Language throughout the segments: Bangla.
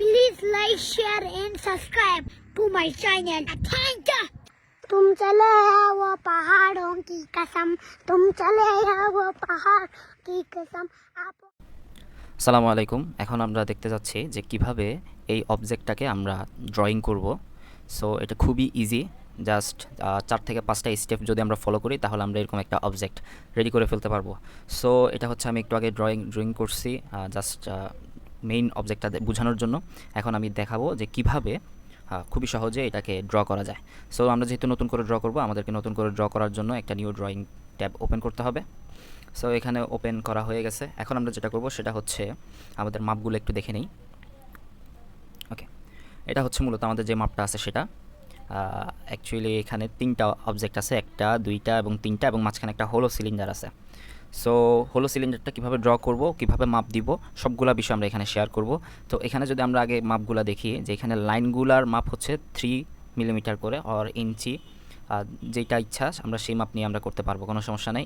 Please like, share and subscribe to my channel. Thank you. तुम चले आओ पहाड़ों की कसम, तुम चले आओ पहाड़ की कसम आप। আসসালামু আলাইকুম। এখন আমরা দেখতে যাচ্ছি যে কিভাবে এই অবজেক্টটাকে আমরা ড্রয়িং করব। সো এটা খুবই ইজি, জাস্ট 4 থেকে 5টা স্টেপ যদি আমরা ফলো করি তাহলে আমরা এরকম একটা অবজেক্ট রেডি করে ফেলতে পারবো। সো এটা হচ্ছে আমি একটু আগে ড্রয়িং করছি জাস্ট মেইন অবজেক্টটা বোঝানোর জন্য। এখন আমি দেখাবো যে কিভাবে খুবই সহজে এটাকে ড্র করা যায়। সো আমরা যেহেতু নতুন করে ড্র করব, আমাদেরকে নতুন করে ড্র করার জন্য একটা নিউ ড্রয়িং ট্যাব ওপেন করতে হবে। সো এখানে ওপেন করা হয়ে গেছে। এখন আমরা যেটা করব সেটা হচ্ছে আমাদের মাপগুলো একটু দেখে নেই। ওকে, এটা হচ্ছে মূলত আমাদের যে মাপটা আছে সেটা। অ্যাকচুয়ালি এখানে 3টা অবজেক্ট আছে, 1টা 2টা এবং 3টা, এবং মাঝখানে একটা হোলো সিলিন্ডার আছে। সো হোলো সিলিন্ডারটা কীভাবে ড্র করব, কীভাবে মাপ দিব, সবগুলা বিষয় আমরা এখানে শেয়ার করব। তো এখানে যদি আমরা আগে মাপগুলা দেখি, যে এখানে লাইনগুলার মাপ হচ্ছে 3 মিলিমিটার করে অর ইঞ্চি, যেটা ইচ্ছা আমরা সেই মাপ নিয়ে আমরা করতে পারবো, কোনো সমস্যা নেই।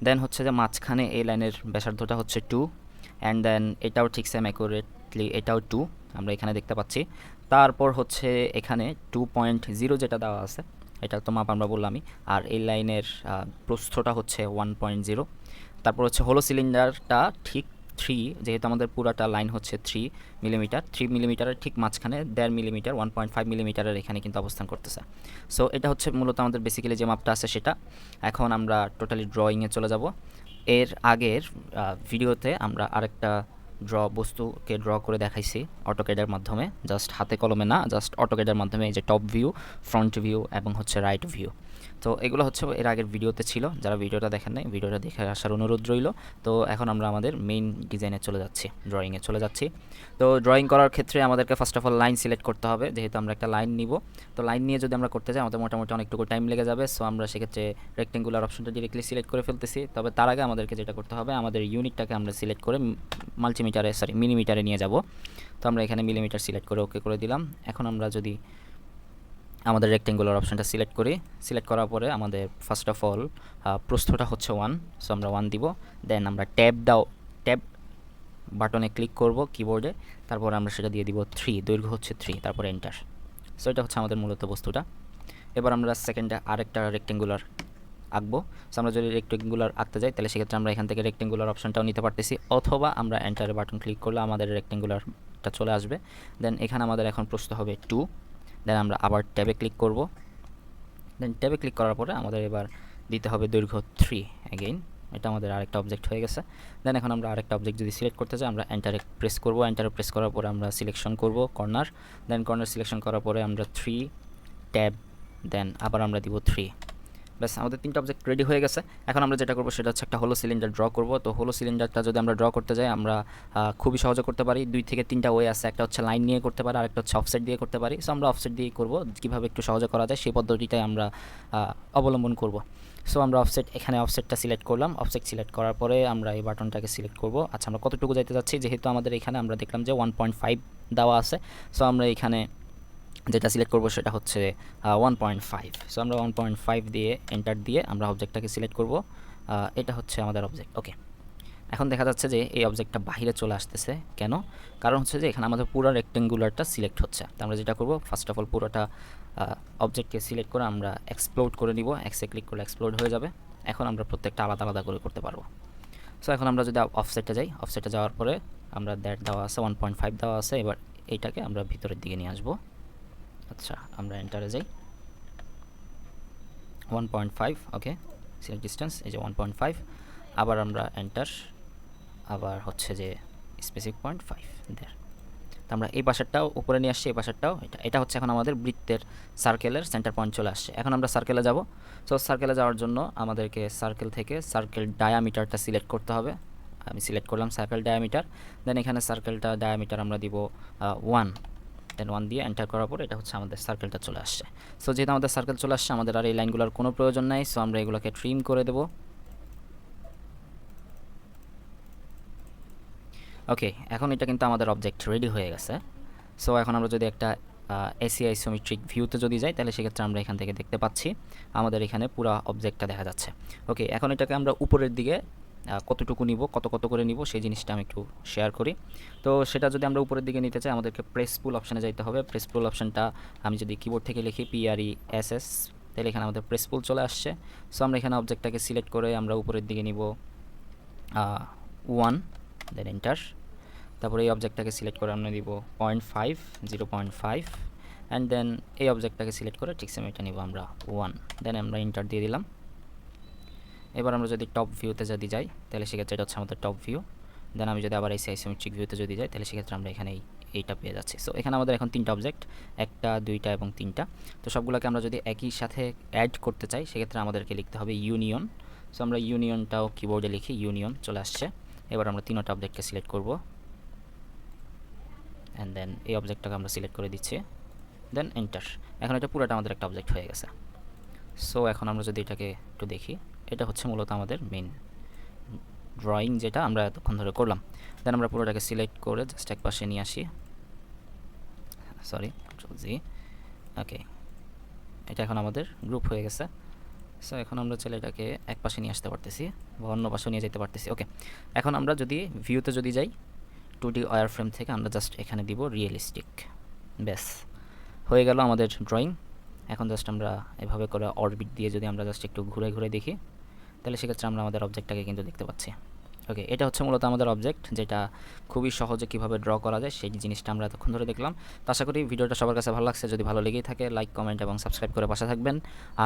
দেন হচ্ছে যে মাঝখানে এই লাইনের ব্যাসার্ধটা হচ্ছে 2, অ্যান্ড দেন এটাও ঠিক সেম অ্যাকুরেটলি, এটাও 2 আমরা এখানে দেখতে পাচ্ছি। তারপর হচ্ছে এখানে 2.0 যেটা দেওয়া আছে, এটা তো মাপ আমরা বললামই। আর এই লাইনের প্রস্থটা হচ্ছে 1.0। তারপর হচ্ছে হোলো সিলিন্ডারটা ঠিক 3, যেহেতু আমাদের পুরাটা লাইন হচ্ছে 3 মিলিমিটার, 3 মিলিমিটারের ঠিক মাঝখানে 1.5 মিলিমিটার, 1.5 মিলিমিটারের এখানে কিন্তু অবস্থান করতেছে। সো এটা হচ্ছে মূলত আমাদের বেসিক্যালি যে মাপটা আছে সেটা। এখন আমরা টোটালি ড্রয়িংয়ে চলে যাব। এর আগের ভিডিওতে আমরা আরেকটা বস্তুকে ড্র করে দেখাইছি অটোক্যাডের মাধ্যমে, জাস্ট হাতে কলমে না, জাস্ট অটোক্যাডের মাধ্যমে। এই যে টপ ভিউ, ফ্রন্ট ভিউ এবং হচ্ছে রাইট ভিউ। তো এগুলো হচ্ছে এর আগের ভিডিওতে ছিল। যারা ভিডিওটা দেখেন নাই, ভিডিওটা দেখে আসার অনুরোধ রইল। তো এখন আমরা আমাদের মেইন ডিজাইনে চলে যাচ্ছি, ড্রয়িংয়ে চলে যাচ্ছি। তো ড্রয়িং করার ক্ষেত্রে আমাদেরকে first of all line select করতে হবে, যেহেতু আমরা একটা লাইন নিব। তো লাইন নিয়ে যদি আমরা করতে যাই আমাদের মোটামুটি অনেকটুকু টাইম লেগে যাবে। সো আমরা সেক্ষেত্রে রেক্টেঙ্গুলার অপশনটা ডিরেক্টলি সিলেক্ট করে ফেলতেছি। তবে তার আগে আমাদেরকে যেটা করতে হবে, আমাদের ইউনিটটাকে আমরা সিলেক্ট করে মিলিমিটারে নিয়ে যাব। তো আমরা এখানে মিলিমিটার সিলেক্ট করে ওকে করে দিলাম। এখন আমরা যদি আমাদের রেক্টেঙ্গুলার অপশনটা সিলেক্ট করি, সিলেক্ট করার পরে আমাদের ফার্স্ট অফ অল প্রস্থটা হচ্ছে 1, সো আমরা 1 দিব। দেন আমরা ট্যাব বাটনে ক্লিক করব কিবোর্ডে, তারপর আমরা সেটা দিয়ে দিব 3, দৈর্ঘ্য হচ্ছে 3, তারপর এন্টার। সো এটা হচ্ছে আমাদের মূলত বস্তুটা। এবার আমরা সেকেন্ডে আরেকটা রেক্টেঙ্গুলার আঁকবো। সো আমরা যদি রেক্টেঙ্গুলার আঁকতে যাই তাহলে সেক্ষেত্রে আমরা এখান থেকে রেক্টেঙ্গুলার অপশনটাও নিতে পারতেছি, অথবা আমরা এন্টারের বাটন ক্লিক করলে আমাদের রেক্টেঙ্গুলারটা চলে আসবে। দেন এখানে আমাদের এখন প্রস্থ হবে 2। দেন আমরা আবার ট্যাবে ক্লিক করব। দেন ট্যাবে ক্লিক করার পরে আমাদের এবার দিতে হবে দৈর্ঘ্য 3 অ্যাগেইন। এটা আমাদের আরেকটা অবজেক্ট হয়ে গেছে। দেন এখন আমরা আরেকটা অবজেক্ট যদি সিলেক্ট করতে চাই, আমরা এন্টারে প্রেস করব। এন্টারে প্রেস করার পরে আমরা সিলেকশন করব কর্নার। দেন কর্নার সিলেকশন করার পরে আমরা 3 ট্যাব, দেন আবার আমরা দিব 3। ব্যাস, আমাদের 3টা অবজেক্ট রেডি হয়ে গেছে। এখন আমরা যেটা করব সেটা হচ্ছে একটা হোলো সিলিন্ডার ড্র করব। তো হোলো সিলিন্ডারটা যদি আমরা ড্র করতে যাই, আমরা খুবই সহজে করতে পারি। 2 থেকে 3টা ওয়ে আছে, একটা হচ্ছে লাইন নিয়ে করতে পারি, আরেকটা হচ্ছে অফসেট দিয়ে করতে পারি। সো আমরা অফসেট দিয়ে করব, কীভাবে একটু সহজে করা যায় সেই পদ্ধতিটাই আমরা অবলম্বন করব। সো আমরা এখানে অফসেটটা সিলেক্ট করলাম। অফসেট সিলেক্ট করার পরে আমরা এই বাটনটাকে সিলেক্ট করব। আচ্ছা, আমরা কতটুকু যাইতে যাচ্ছি, যেহেতু আমাদের এখানে আমরা দেখলাম যে 1.5 দেওয়া আছে। সো আমরা এখানে যেটা সিলেক্ট করব সেটা হচ্ছে 1.5। সো আমরা 1.5 দিয়ে এন্টার দিয়ে আমরা অবজেক্টটাকে সিলেক্ট করব। এটা হচ্ছে আমাদের অবজেক্ট। ওকে, এখন দেখা যাচ্ছে যে এই অবজেক্টটা বাইরে চলে আসতেছে। কেন? কারণ হচ্ছে যে এখানে আমাদের পুরো রেক্টেঙ্গুলারটা সিলেক্ট হচ্ছে। তো আমরা যেটা করব, ফার্স্ট অফ অল পুরোটা অবজেক্টকে সিলেক্ট করে আমরা এক্সপ্লোড করে নিব। এক্সে ক্লিক করলে এক্সপ্লোড হয়ে যাবে। এখন আমরা প্রত্যেকটা আলাদা আলাদা করে করতে পারবো। সো এখন আমরা যদি অফসেটে যাই, অফসেটে যাওয়ার পরে আমরা দ্যাট দেওয়া আছে 1.5 দেওয়া আছে। এবার এইটাকে আমরা ভিতরের দিকে নিয়ে আসবো। আচ্ছা, আমরা এন্টারে যাই। 1.5, ওকে, সিলেক্ট ডিস্টেন্স, এই যে 1.5। আবার আমরা এন্টার, আবার হচ্ছে যে স্পেসিফিক পয়েন্ট 5 দেয়ার। তো আমরা এই পাশেরটাও উপরে নিয়ে আসছি, এই পাশেরটাও এটা হচ্ছে এখন আমাদের বৃত্তের সার্কেলের সেন্টার পয়েন্ট চলে আসছে। এখন আমরা সার্কেলে যাব। সো সার্কেলে যাওয়ার জন্য আমাদেরকে সার্কেল থেকে সার্কেল ডায়ামিটারটা সিলেক্ট করতে হবে। আমি সিলেক্ট করলাম সার্কেল ডায়ামিটার। দেন এখানে সার্কেলটা ডায়ামিটার আমরা দিব 1। দেন 1 দিয়ে এন্টার করার পর এটা হচ্ছে আমাদের সার্কেলটা চলে আসছে। সো যেহেতু আমাদের সার্কেল চলে আসছে, আমাদের আর এই লাইনগুলোর কোনো প্রয়োজন নাই। সো আমরা এগুলোকে ট্রিম করে দেব। ওকে, এখন এটা কিন্তু আমাদের অবজেক্ট রেডি হয়ে গেছে। সো এখন আমরা যদি একটা এসি আইসোমেট্রিক ভিউতে যদি যাই, তাহলে সেক্ষেত্রে আমরা এখান থেকে দেখতে পাচ্ছি আমাদের এখানে পুরো অবজেক্টটা দেখা যাচ্ছে। ওকে, এখন এটাকে আমরা উপরের দিকে কতটুকু নিব, কত কত করে নিব সেই জিনিসটা আমি একটু শেয়ার করি। তো সেটা যদি আমরা উপরের দিকে নিতে চাই আমাদেরকে প্রেস পুল অপশানে যাইতে হবে। প্রেস পুল অপশানটা আমি যদি কিবোর্ড থেকে লিখি PRESS, তাহলে এখানে আমাদের প্রেস পুল চলে আসছে। সো আমরা এখানে অবজেক্টটাকে সিলেক্ট করে আমরা উপরের দিকে নিব 1, দেন এন্টার। তারপরে এই অবজেক্টটাকে সিলেক্ট করে আমরা দিব 0.5, 0.5, অ্যান্ড দেন এই অবজেক্টটাকে সিলেক্ট করে ঠিক সেম এটা নিব আমরা 1, দেন আমরা এন্টার দিয়ে দিলাম। এবার আমরা যদি টপ ভিউতে যদি যাই তাহলে সেক্ষেত্রে এটা হচ্ছে আমাদের টপ ভিউ। দেন আমি যদি আবার এই আইসোমেট্রিক ভিউতে যদি যাই তাহলে সেক্ষেত্রে আমরা এখানে এইটা পেয়ে যাচ্ছি। সো এখানে আমাদের এখন 3টা অবজেক্ট, 1টা 2টা এবং 3টা। তো সবগুলোকে আমরা যদি একই সাথে অ্যাড করতে চাই সেক্ষেত্রে আমাদেরকে লিখতে হবে ইউনিয়ন। সো আমরা ইউনিয়নটাও কিবোর্ডে লিখি, ইউনিয়ন চলে আসছে। এবার আমরা 3টা অবজেক্টকে সিলেক্ট করব, অ্যান্ড দেন এই অবজেক্টটাকে আমরা সিলেক্ট করে দিচ্ছি, দেন এন্টার। এখন এটা পুরোটা আমাদের একটা অবজেক্ট হয়ে গেছে। সো এখন আমরা যদি এটাকে একটু দেখি, এটা হচ্ছে মূলত আমাদের মেইন ড্রয়িং যেটা আমরা এতক্ষণ ধরে করলাম। দেন আমরা পুরোটাকে সিলেক্ট করে জাস্ট এক পাশে নিয়ে আসি, সরি জি, ওকে, এটা এখন আমাদের গ্রুপ হয়ে গেছে। সো এখন আমরা চাইলে এটাকে এক পাশে নিয়ে আসতে পারতেছি বা অন্য পাশে নিয়ে যেতে পারতেছি। ওকে, এখন আমরা যদি ভিউতে যদি যাই 2D ওয়্যার ফ্রেম থেকে আমরা জাস্ট এখানে দিব রিয়েলিস্টিক, ব্যাস হয়ে গেল আমাদের ড্রয়িং। এখন জাস্ট আমরা এভাবে করে অরবিট দিয়ে যদি আমরা জাস্ট একটু ঘুরে ঘুরে দেখি তাহলে সেক্ষেত্রে আমরা আমাদের অবজেক্টটাকে কিন্তু দেখতে পাচ্ছি। ওকে, এটা হচ্ছে মূলত আমাদের অবজেক্ট, যেটা খুবই সহজে কিভাবে ড্র করা যায় সেই জিনিসটা আমরা এতক্ষণ ধরে দেখলাম। তো আশা করি ভিডিওটা সবার কাছে ভালো লাগছে। যদি ভালো লেগেই থাকে লাইক, কমেন্ট এবং সাবস্ক্রাইব করে পাশে থাকবেন।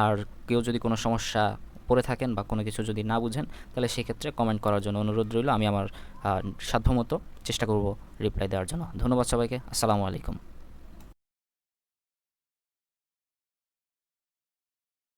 আর কেউ যদি কোনো সমস্যা পড়ে থাকেন বা কোনো কিছু যদি না বুঝেন তাহলে সেক্ষেত্রে কমেন্ট করার জন্য অনুরোধ রইল। আমি আমার সাধ্যমতো চেষ্টা করব রিপ্লাই দেওয়ার জন্য। ধন্যবাদ সবাইকে, আসসালামু আলাইকুম।